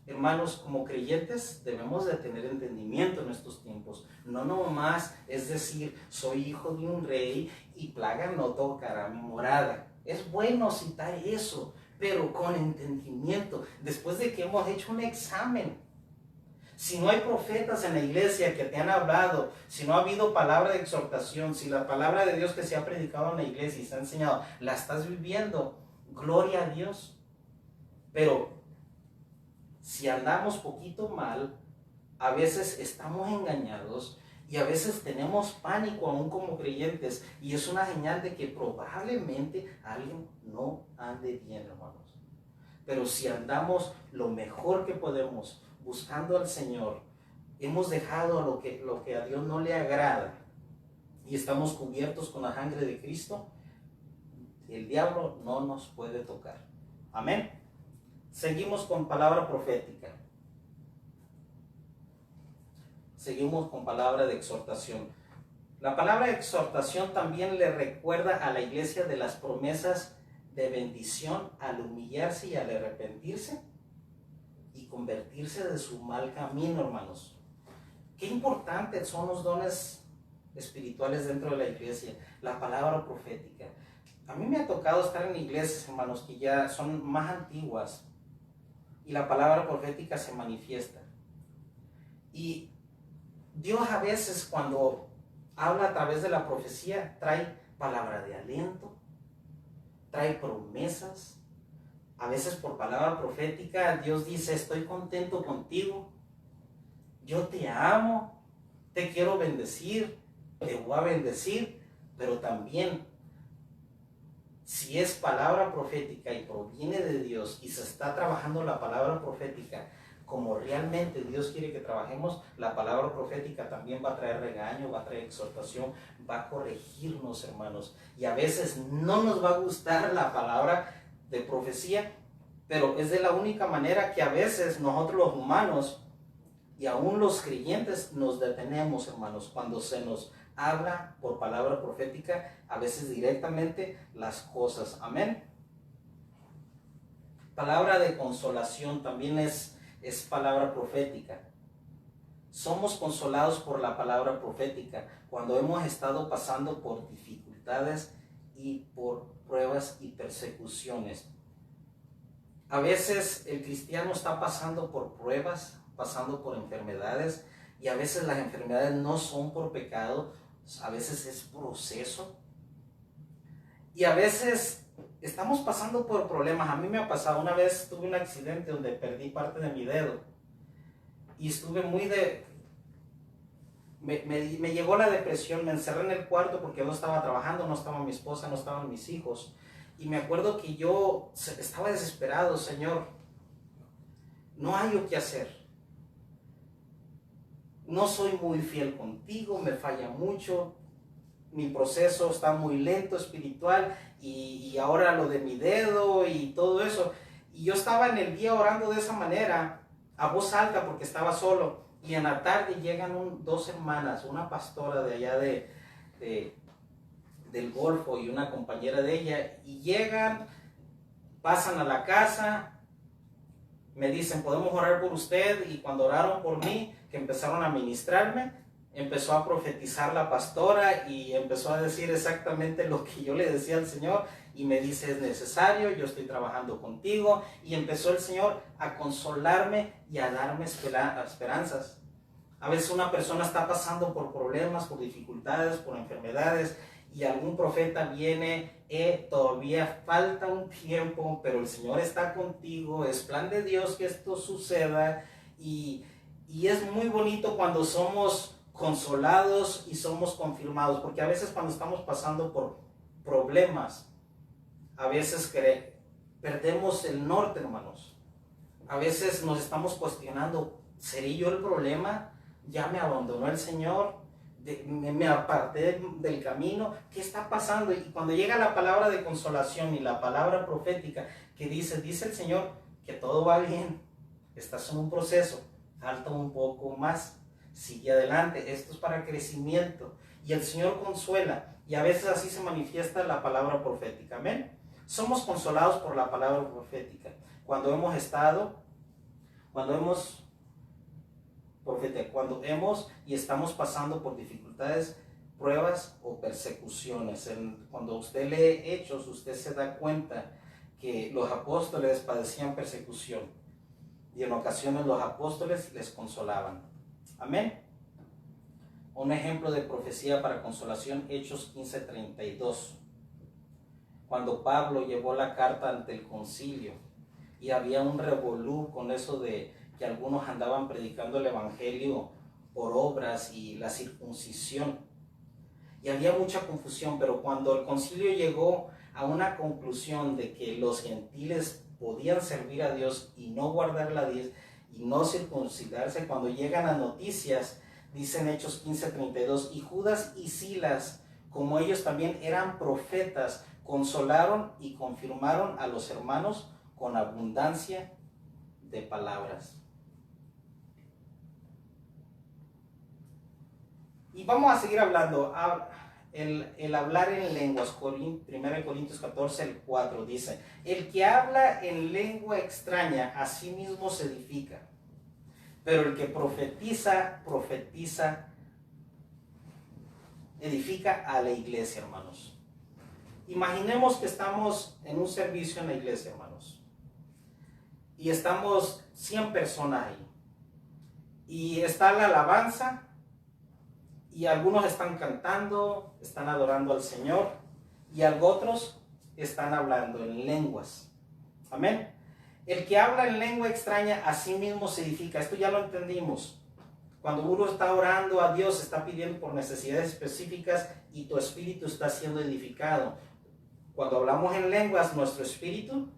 Hermanos, como creyentes debemos de tener entendimiento en estos tiempos. No nomás es decir, soy hijo de un rey y plaga no tocará mi morada. Es bueno citar eso, pero con entendimiento. Después de que hemos hecho un examen. Si no hay profetas en la iglesia que te han hablado, si no ha habido palabra de exhortación, si la palabra de Dios que se ha predicado en la iglesia y se ha enseñado, la estás viviendo, gloria a Dios. Pero si andamos poquito mal, a veces estamos engañados y a veces tenemos pánico aún como creyentes, y es una señal de que probablemente alguien no ande bien, hermanos. Pero si andamos lo mejor que podemos, buscando al Señor, hemos dejado lo que a Dios no le agrada y estamos cubiertos con la sangre de Cristo, el diablo no nos puede tocar. Amén. Seguimos con palabra profética. Seguimos con palabra de exhortación. La palabra de exhortación también le recuerda a la iglesia de las promesas de bendición al humillarse y al arrepentirse y convertirse de su mal camino, hermanos. Qué importantes son los dones espirituales dentro de la iglesia. La palabra profética. A mí me ha tocado estar en iglesias, hermanos, que ya son más antiguas y la palabra profética se manifiesta. Y Dios a veces, cuando habla a través de la profecía, trae palabra de aliento, trae promesas. A veces por palabra profética Dios dice: estoy contento contigo, yo te amo, te quiero bendecir, te voy a bendecir. Pero también, si es palabra profética y proviene de Dios y se está trabajando la palabra profética como realmente Dios quiere que trabajemos, la palabra profética también va a traer regaño, va a traer exhortación, va a corregirnos, hermanos. Y a veces no nos va a gustar la palabra de profecía, pero es de la única manera que a veces nosotros los humanos y aún los creyentes nos detenemos, hermanos, cuando se nos habla por palabra profética, a veces directamente las cosas. Amén. Palabra de consolación también es palabra profética. Somos consolados por la palabra profética cuando hemos estado pasando por dificultades y por pruebas y persecuciones. A veces el cristiano está pasando por pruebas, pasando por enfermedades, y a veces las enfermedades no son por pecado, a veces es proceso. Y a veces estamos pasando por problemas. A mí me ha pasado, una vez tuve un accidente donde perdí parte de mi dedo y estuve me llegó la depresión, me encerré en el cuarto porque no estaba trabajando, no estaba mi esposa, no estaban mis hijos, y me acuerdo que yo estaba desesperado: Señor, no hay qué hacer, no soy muy fiel contigo, me falla mucho, mi proceso está muy lento espiritual, y ahora lo de mi dedo y todo eso. Y yo estaba en el día orando de esa manera, a voz alta, porque estaba solo, y en la tarde llegan dos hermanas, una pastora de allá del Golfo y una compañera de ella, y llegan, pasan a la casa, me dicen: podemos orar por usted. Y cuando oraron por mí, que empezaron a ministrarme, empezó a profetizar la pastora y empezó a decir exactamente lo que yo le decía al Señor, y me dice: es necesario, yo estoy trabajando contigo. Y empezó el Señor a consolarme y a darme esperanzas. A veces una persona está pasando por problemas, por dificultades, por enfermedades, y algún profeta viene: todavía falta un tiempo, pero el Señor está contigo, es plan de Dios que esto suceda. Y es muy bonito cuando somos consolados y somos confirmados, porque a veces cuando estamos pasando por problemas, a veces perdemos el norte, hermanos. A veces nos estamos cuestionando: ¿seré yo el problema? ¿Ya me abandonó el Señor? ¿Me aparté del camino? ¿Qué está pasando? Y cuando llega la palabra de consolación y la palabra profética que dice el Señor que todo va bien, estás en un proceso, falta un poco más, sigue adelante, esto es para crecimiento, y el Señor consuela, y a veces así se manifiesta la palabra profética. Amén. Somos consolados por la palabra profética cuando hemos y estamos pasando por dificultades, pruebas o persecuciones. Cuando usted lee Hechos, usted se da cuenta que los apóstoles padecían persecución, y en ocasiones los apóstoles les consolaban. Amén. Un ejemplo de profecía para consolación: Hechos 15:32. Cuando Pablo llevó la carta ante el concilio y había un revolú con eso de que algunos andaban predicando el evangelio por obras y la circuncisión. Y había mucha confusión, pero cuando el concilio llegó a una conclusión de que los gentiles podían servir a Dios y no guardar la 10 y no circuncidarse, cuando llegan las noticias, dicen Hechos 15:32, y Judas y Silas, como ellos también eran profetas, consolaron y confirmaron a los hermanos con abundancia de palabras. Y vamos a seguir hablando. El hablar en lenguas, 1 Corintios 14, el 4 dice, el que habla en lengua extraña a sí mismo se edifica, pero el que profetiza, edifica a la iglesia, hermanos. Imaginemos que estamos en un servicio en la iglesia, hermanos, y estamos 100 personas ahí, y está la alabanza, y algunos están cantando, están adorando al Señor, y otros están hablando en lenguas. Amén. El que habla en lengua extraña a sí mismo se edifica. Esto ya lo entendimos. Cuando uno está orando a Dios, está pidiendo por necesidades específicas y tu espíritu está siendo edificado. Cuando hablamos en lenguas, nuestro espíritu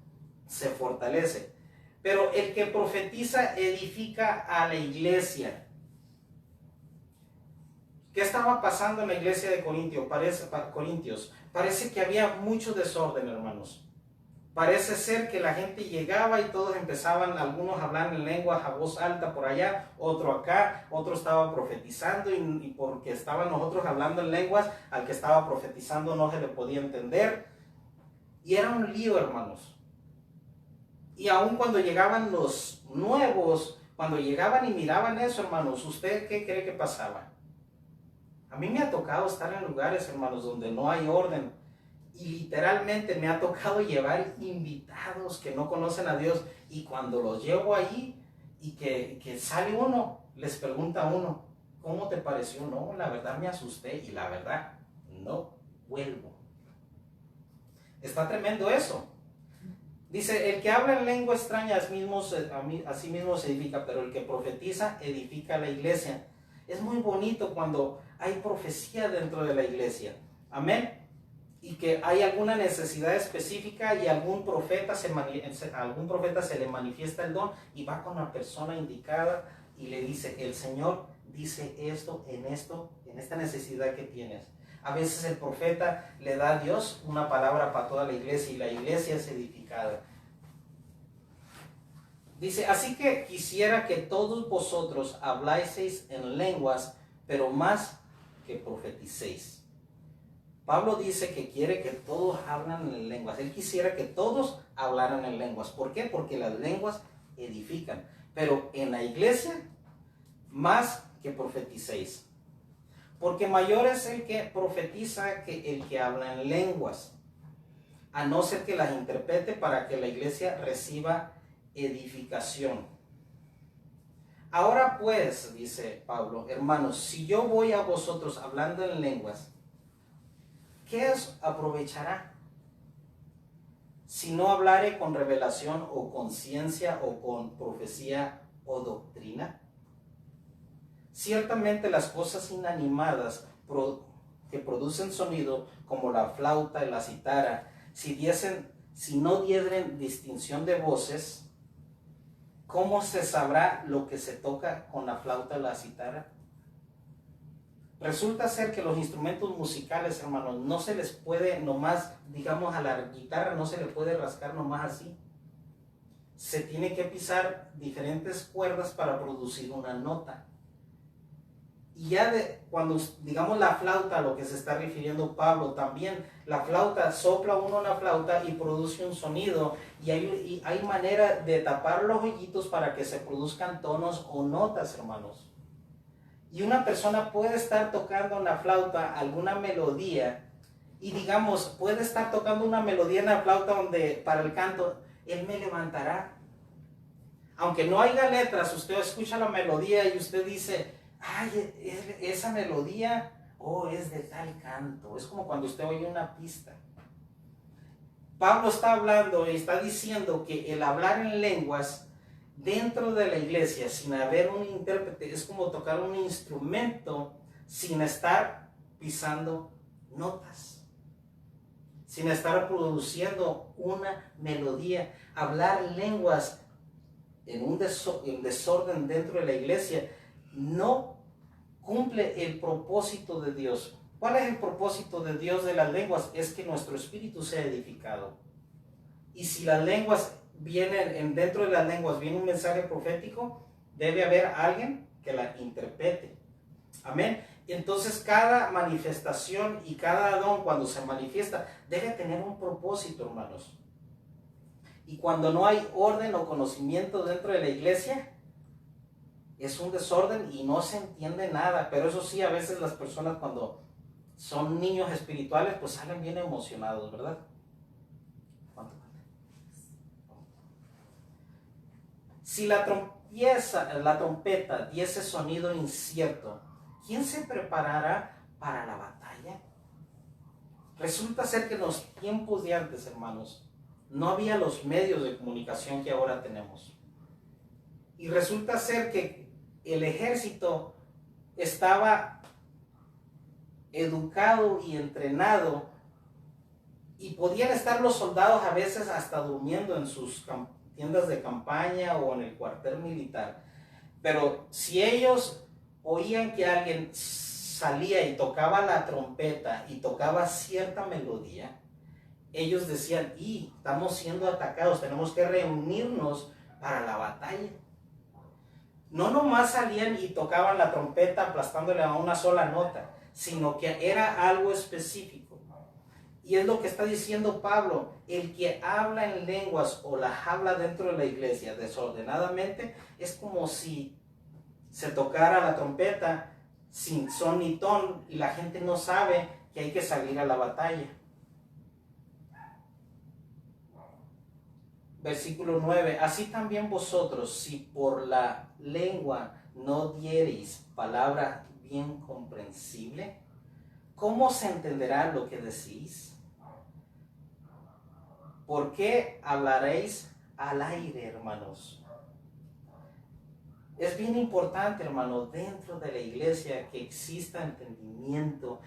se fortalece. Pero el que profetiza edifica a la iglesia. ¿Qué estaba pasando en la iglesia de Corintios? Parece que había mucho desorden, hermanos. Parece ser que la gente llegaba y todos empezaban, algunos hablaban en lenguas a voz alta por allá, otro acá, otro estaba profetizando y porque estaban nosotros hablando en lenguas, al que estaba profetizando no se le podía entender. Y era un lío, hermanos. Y aun cuando llegaban los nuevos, cuando llegaban y miraban eso, hermanos, ¿usted qué cree que pasaba? A mí me ha tocado estar en lugares, hermanos, donde no hay orden. Y literalmente me ha tocado llevar invitados que no conocen a Dios. Y cuando los llevo ahí y que sale uno, les pregunta a uno, ¿cómo te pareció? No, la verdad me asusté y la verdad no vuelvo. Está tremendo eso. Dice, el que habla en lengua extraña a sí mismo se edifica, pero el que profetiza edifica a la iglesia. Es muy bonito cuando hay profecía dentro de la iglesia. Amén. Y que hay alguna necesidad específica y algún profeta se le manifiesta el don y va con la persona indicada y le dice, el Señor dice esto, en esta necesidad que tienes. A veces el profeta le da a Dios una palabra para toda la iglesia y la iglesia es edificada. Dice, así que quisiera que todos vosotros hablaseis en lenguas, pero más que profeticéis. Pablo dice que quiere que todos hablen en lenguas. Él quisiera que todos hablaran en lenguas. ¿Por qué? Porque las lenguas edifican. Pero en la iglesia, más que profeticéis. Porque mayor es el que profetiza que el que habla en lenguas, a no ser que las interprete para que la iglesia reciba edificación. Ahora pues, dice Pablo, hermanos, si yo voy a vosotros hablando en lenguas, ¿qué os aprovechará? Si no hablare con revelación o con ciencia o con profecía o doctrina. Ciertamente las cosas inanimadas que producen sonido, como la flauta y la cítara, si no dieren distinción de voces, ¿cómo se sabrá lo que se toca con la flauta y la cítara? Resulta ser que los instrumentos musicales, hermanos, no se les puede nomás, digamos, a la guitarra no se le puede rascar nomás así. Se tiene que pisar diferentes cuerdas para producir una nota. Y ya cuando, digamos, la flauta, a lo que se está refiriendo Pablo, también la flauta, sopla uno la flauta y produce un sonido. Y hay manera de tapar los hoyitos para que se produzcan tonos o notas, hermanos. Y una persona puede estar tocando en la flauta alguna melodía y digamos, puede estar tocando una melodía en la flauta donde para el canto, él me levantará. Aunque no haya letras, usted escucha la melodía y usted dice, ay, esa melodía, es de tal canto. Es como cuando usted oye una pista. Pablo está hablando y está diciendo que el hablar en lenguas dentro de la iglesia sin haber un intérprete es como tocar un instrumento sin estar pisando notas, sin estar produciendo una melodía. Hablar lenguas en un desorden dentro de la iglesia no cumple el propósito de Dios. ¿Cuál es el propósito de Dios de las lenguas? Es que nuestro espíritu sea edificado. Y si las lenguas vienen, dentro de las lenguas viene un mensaje profético, debe haber alguien que la interprete. Amén. Entonces cada manifestación y cada don cuando se manifiesta debe tener un propósito, hermanos. Y cuando no hay orden o conocimiento dentro de la iglesia, es un desorden y no se entiende nada. Pero eso sí, a veces las personas cuando son niños espirituales, pues salen bien emocionados, ¿verdad? ¿Cuánto falta? Si la trompeta diese sonido incierto, ¿quién se preparará para la batalla? Resulta ser que en los tiempos de antes, hermanos, no había los medios de comunicación que ahora tenemos. Y resulta ser que el ejército estaba educado y entrenado y podían estar los soldados a veces hasta durmiendo en sus tiendas de campaña o en el cuartel militar. Pero si ellos oían que alguien salía y tocaba la trompeta y tocaba cierta melodía, ellos decían, estamos siendo atacados, tenemos que reunirnos para la batalla. No nomás salían y tocaban la trompeta aplastándole a una sola nota, sino que era algo específico. Y es lo que está diciendo Pablo: el que habla en lenguas o las habla dentro de la iglesia desordenadamente, es como si se tocara la trompeta sin son ni ton y la gente no sabe que hay que salir a la batalla. Versículo 9: así también vosotros, si por la lengua no diereis palabra bien comprensible, ¿cómo se entenderá lo que decís? ¿Por qué hablaréis al aire, hermanos? Es bien importante, hermano, dentro de la iglesia que exista entendimiento,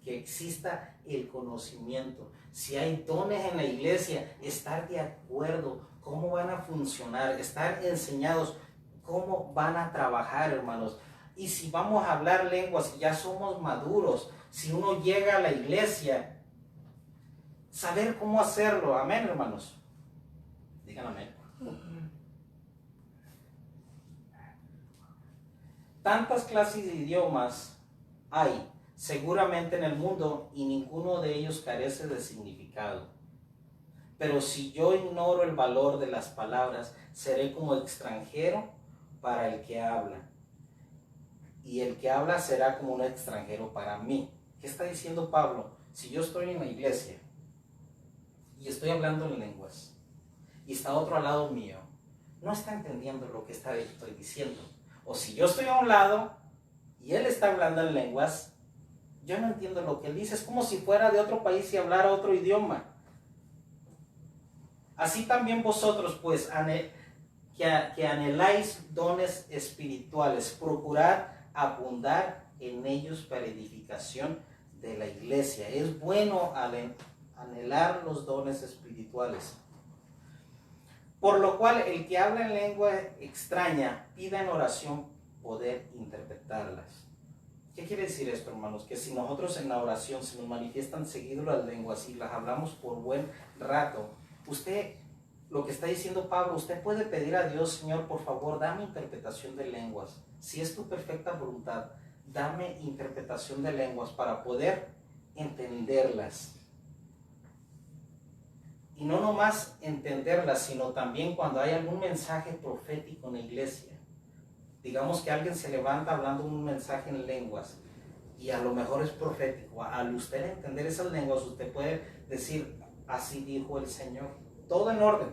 que exista el conocimiento. Si hay dones en la iglesia, estar de acuerdo cómo van a funcionar, estar enseñados cómo van a trabajar, hermanos. Y si vamos a hablar lenguas y ya somos maduros, si uno llega a la iglesia, saber cómo hacerlo. Amén, hermanos. Digan amén. Tantas clases de idiomas hay seguramente en el mundo y ninguno de ellos carece de significado. Pero si yo ignoro el valor de las palabras, seré como extranjero para el que habla. Y el que habla será como un extranjero para mí. ¿Qué está diciendo Pablo? Si yo estoy en la iglesia y estoy hablando en lenguas y está otro al lado mío, no está entendiendo lo que estoy diciendo. O si yo estoy a un lado y él está hablando en lenguas, yo no entiendo lo que él dice. Es como si fuera de otro país y hablara otro idioma. Así también vosotros, pues, que anheláis dones espirituales, procurad abundar en ellos para edificación de la iglesia. Es bueno anhelar los dones espirituales. Por lo cual, el que habla en lengua extraña, pida en oración poder interpretarlas. ¿Qué quiere decir esto, hermanos? Que si nosotros en la oración se nos manifiestan seguido las lenguas y las hablamos por buen rato, usted, lo que está diciendo Pablo, usted puede pedir a Dios: Señor, por favor, dame interpretación de lenguas. Si es tu perfecta voluntad, dame interpretación de lenguas para poder entenderlas. Y no nomás entenderlas, sino también cuando hay algún mensaje profético en la iglesia. Digamos que alguien se levanta hablando un mensaje en lenguas y a lo mejor es profético. Al usted entender esas lenguas, usted puede decir: así dijo el Señor. Todo en orden.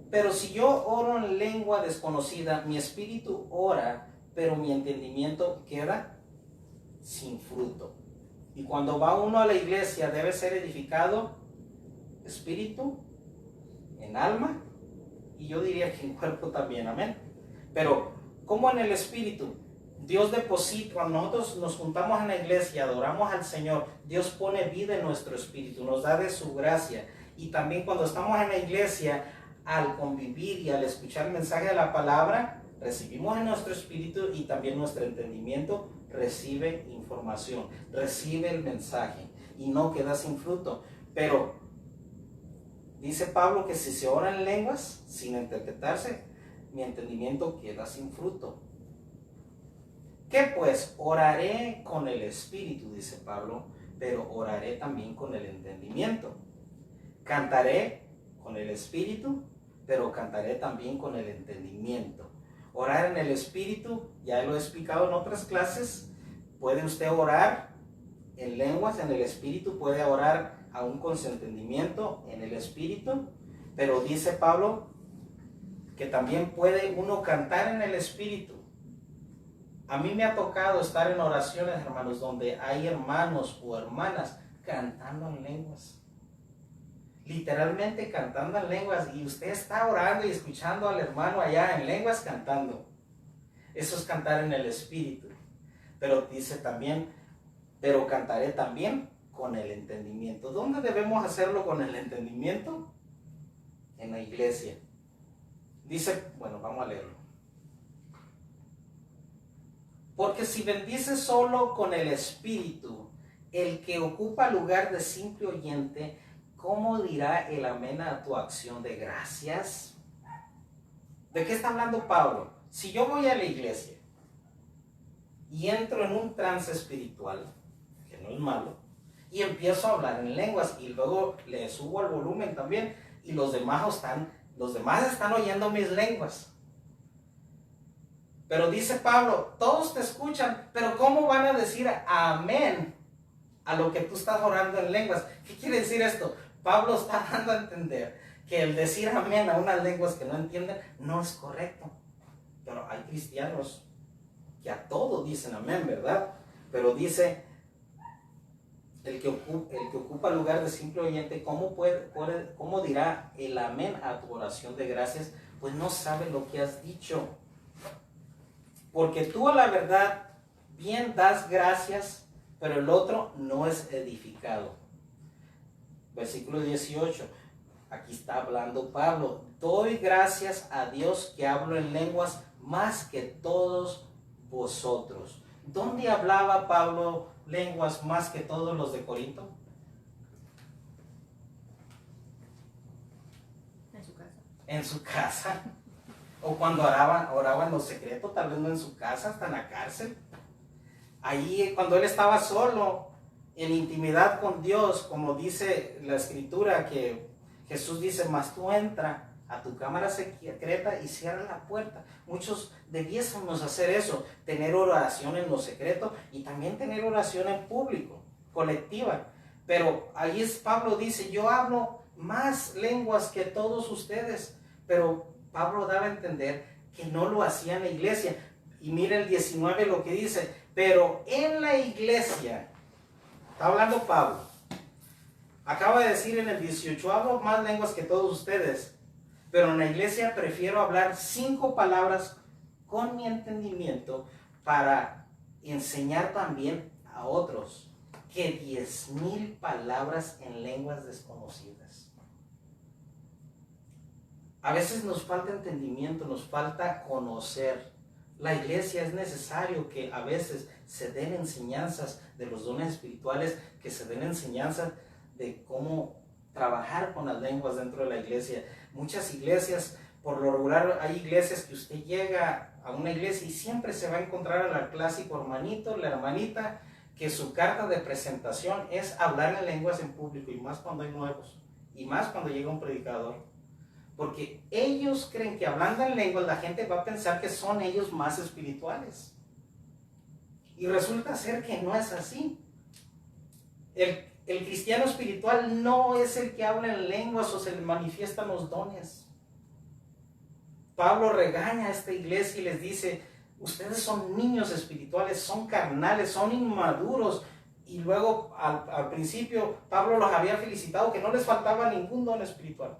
Pero si yo oro en lengua desconocida, mi espíritu ora, pero mi entendimiento queda sin fruto. Y cuando va uno a la iglesia, debe ser edificado espíritu, en alma y yo diría que en cuerpo también, amén. Pero, ¿cómo en el espíritu? Dios deposita, cuando nosotros nos juntamos en la iglesia, adoramos al Señor, Dios pone vida en nuestro espíritu, nos da de su gracia. Y también cuando estamos en la iglesia, al convivir y al escuchar el mensaje de la palabra, recibimos en nuestro espíritu y también nuestro entendimiento recibe información, recibe el mensaje y no queda sin fruto. Pero dice Pablo que si se ora en lenguas sin interpretarse, mi entendimiento queda sin fruto. ¿Qué pues? Oraré con el espíritu, dice Pablo, pero oraré también con el entendimiento. Cantaré con el espíritu, pero cantaré también con el entendimiento. Orar en el espíritu, ya lo he explicado en otras clases, puede usted orar en lenguas, en el espíritu, puede orar aún con su entendimiento en el espíritu, pero dice Pablo que también puede uno cantar en el espíritu. A mí me ha tocado estar en oraciones, hermanos, donde hay hermanos o hermanas cantando en lenguas. Literalmente cantando en lenguas, y usted está orando y escuchando al hermano allá en lenguas cantando. Eso es cantar en el espíritu. Pero dice también, pero cantaré también con el entendimiento. ¿Dónde debemos hacerlo con el entendimiento? En la iglesia. Dice, bueno, vamos a leerlo. Porque si bendices solo con el espíritu, el que ocupa lugar de simple oyente, ¿cómo dirá el amén a tu acción de gracias? ¿De qué está hablando Pablo? Si yo voy a la iglesia y entro en un trance espiritual, que no es malo, y empiezo a hablar en lenguas y luego le subo el volumen también y los demás están oyendo mis lenguas. Pero dice Pablo, todos te escuchan, pero ¿cómo van a decir amén a lo que tú estás orando en lenguas? ¿Qué quiere decir esto? Pablo está dando a entender que el decir amén a unas lenguas que no entienden no es correcto. Pero hay cristianos que a todo dicen amén, ¿verdad? Pero dice, el que ocupa lugar de simple oyente, ¿cómo dirá el amén a tu oración de gracias? Pues no sabe lo que has dicho. Porque tú a la verdad bien das gracias, pero el otro no es edificado. Versículo 18, aquí está hablando Pablo. Doy gracias a Dios que hablo en lenguas más que todos vosotros. ¿Dónde hablaba Pablo lenguas más que todos los de Corinto? En su casa. En su casa. O cuando oraban los secretos, tal vez no en su casa, hasta en la cárcel. Ahí cuando él estaba solo, en intimidad con Dios, como dice la escritura, que Jesús dice, mas tú entra a tu cámara secreta y cierra la puerta. Muchos debiésemos hacer eso, tener oración en lo secreto y también tener oración en público, colectiva. Pero ahí Pablo dice, yo hablo más lenguas que todos ustedes, pero Pablo daba a entender que no lo hacía en la iglesia. Y mira el 19 lo que dice, pero en la iglesia, está hablando Pablo, acaba de decir en el 18, hablo más lenguas que todos ustedes, pero en la iglesia prefiero hablar 5 palabras con mi entendimiento para enseñar también a otros que 10,000 palabras en lenguas desconocidas. A veces nos falta entendimiento, nos falta conocer. La iglesia es necesario que a veces se den enseñanzas de los dones espirituales, que se den enseñanzas de cómo trabajar con las lenguas dentro de la iglesia. Muchas iglesias, por lo regular, hay iglesias que usted llega a una iglesia y siempre se va a encontrar al clásico hermanito, la hermanita, que su carta de presentación es hablar en lenguas en público, y más cuando hay nuevos, y más cuando llega un predicador. Porque ellos creen que hablando en lenguas la gente va a pensar que son ellos más espirituales. Y resulta ser que no es así. El cristiano espiritual no es el que habla en lenguas o se le manifiestan los dones. Pablo regaña a esta iglesia y les dice, ustedes son niños espirituales, son carnales, son inmaduros. Y luego al principio Pablo los había felicitado que no les faltaba ningún don espiritual.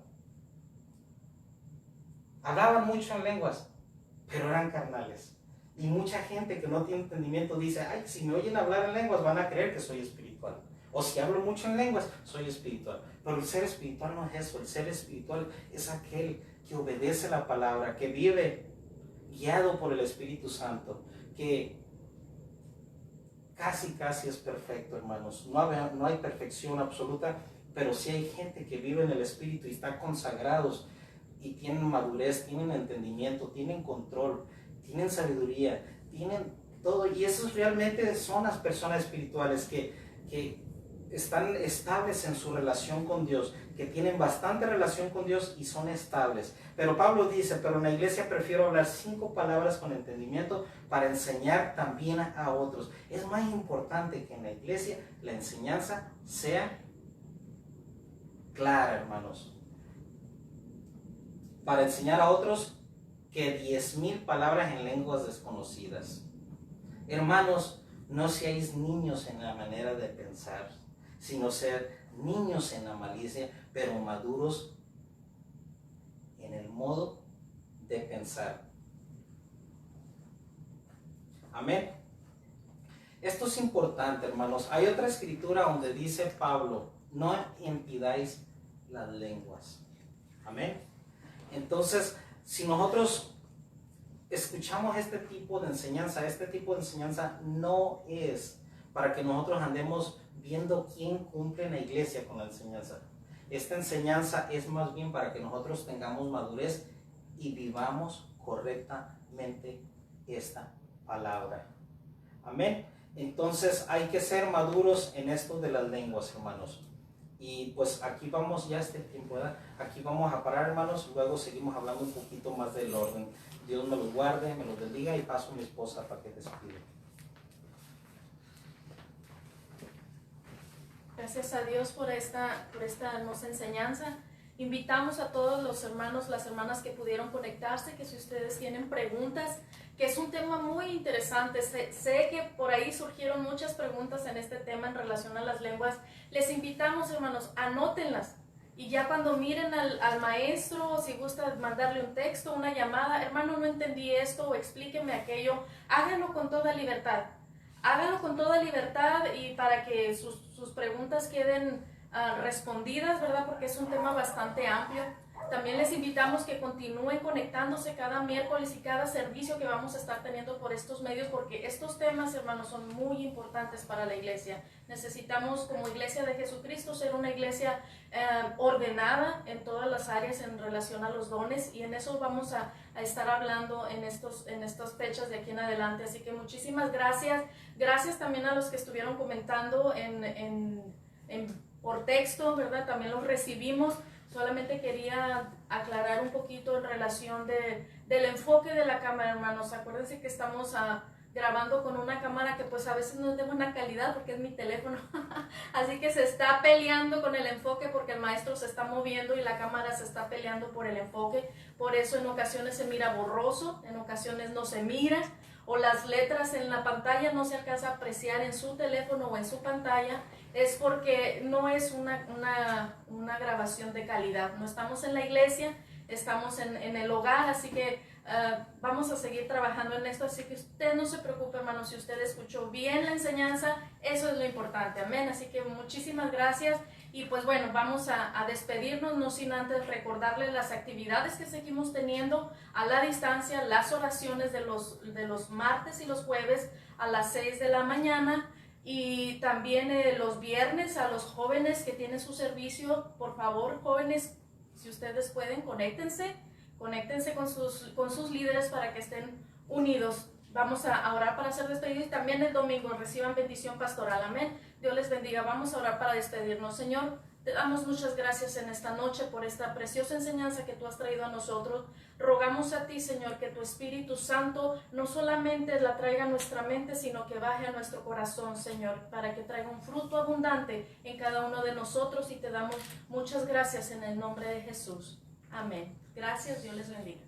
hablaban mucho en lenguas, pero eran carnales. Y mucha gente que no tiene entendimiento dice, ay, si me oyen hablar en lenguas van a creer que soy espiritual. O si hablo mucho en lenguas, soy espiritual. Pero el ser espiritual no es eso. El ser espiritual es aquel que obedece la palabra, que vive guiado por el Espíritu Santo, que casi es perfecto, hermanos. No hay perfección absoluta, pero sí hay gente que vive en el Espíritu y está consagrados y tienen madurez, tienen entendimiento, tienen control, tienen sabiduría, tienen todo. Y esos realmente son las personas espirituales que están estables en su relación con Dios, que tienen bastante relación con Dios y son estables. Pero Pablo dice, pero en la iglesia prefiero hablar 5 palabras con entendimiento para enseñar también a otros. Es más importante que en la iglesia la enseñanza sea clara, hermanos, para enseñar a otros que 10,000 palabras en lenguas desconocidas. Hermanos, no seáis niños en la manera de pensar, sino ser niños en la malicia, pero maduros en el modo de pensar. Amén. Esto es importante, hermanos. Hay otra escritura donde dice Pablo, no impidáis las lenguas. Amén. Entonces, si nosotros escuchamos este tipo de enseñanza no es para que nosotros andemos viendo quién cumple en la iglesia con la enseñanza. Esta enseñanza es más bien para que nosotros tengamos madurez y vivamos correctamente esta palabra. Amén. Entonces hay que ser maduros en esto de las lenguas, hermanos. Y pues aquí vamos ya este tiempo, ¿verdad? Aquí vamos a parar, hermanos. Luego seguimos hablando un poquito más del orden. Dios me los guarde, me los bendiga y paso a mi esposa para que despide. Gracias a Dios por esta hermosa enseñanza. Invitamos a todos los hermanos, las hermanas que pudieron conectarse, que si ustedes tienen preguntas, que es un tema muy interesante. Sé que por ahí surgieron muchas preguntas en este tema en relación a las lenguas. Les invitamos, hermanos, anótenlas. Y ya cuando miren al maestro, si gusta mandarle un texto, una llamada, hermano, no entendí esto o explíqueme aquello, háganlo con toda libertad. Háganlo con toda libertad y para que sus preguntas queden respondidas, ¿verdad? Porque es un tema bastante amplio. También les invitamos que continúen conectándose cada miércoles y cada servicio que vamos a estar teniendo por estos medios, porque estos temas, hermanos, son muy importantes para la iglesia. Necesitamos, como iglesia de Jesucristo, ser una iglesia ordenada en todas las áreas en relación a los dones, y en eso vamos a estar hablando en estas fechas de aquí en adelante. Así que muchísimas gracias. Gracias también a los que estuvieron comentando por texto, ¿verdad? También los recibimos. Solamente quería aclarar un poquito en relación del enfoque de la cámara, hermanos. Acuérdense que estamos grabando con una cámara que pues a veces no es de buena calidad porque es mi teléfono. Así que se está peleando con el enfoque porque el maestro se está moviendo y la cámara se está peleando por el enfoque. Por eso en ocasiones se mira borroso, en ocasiones no se mira, o las letras en la pantalla no se alcanza a apreciar en su teléfono o en su pantalla. Es porque no es una grabación de calidad. No estamos en la iglesia, estamos en el hogar, así que vamos a seguir trabajando en esto. Así que usted no se preocupe, hermano, si usted escuchó bien la enseñanza, eso es lo importante, amén. Así que muchísimas gracias. Y pues bueno, vamos a despedirnos, no sin antes recordarles las actividades que seguimos teniendo a la distancia, las oraciones de los martes y los jueves a las 6 de la mañana. Y también los viernes a los jóvenes que tienen su servicio, por favor, jóvenes, si ustedes pueden, conéctense con sus líderes para que estén unidos. Vamos a orar para ser despedidos, y también el domingo reciban bendición pastoral, amén. Dios les bendiga. Vamos a orar para despedirnos. Señor, te damos muchas gracias en esta noche por esta preciosa enseñanza que tú has traído a nosotros. Rogamos a ti, Señor, que tu Espíritu Santo no solamente la traiga a nuestra mente, sino que baje a nuestro corazón, Señor, para que traiga un fruto abundante en cada uno de nosotros, y te damos muchas gracias en el nombre de Jesús. Amén. Gracias, Dios les bendiga.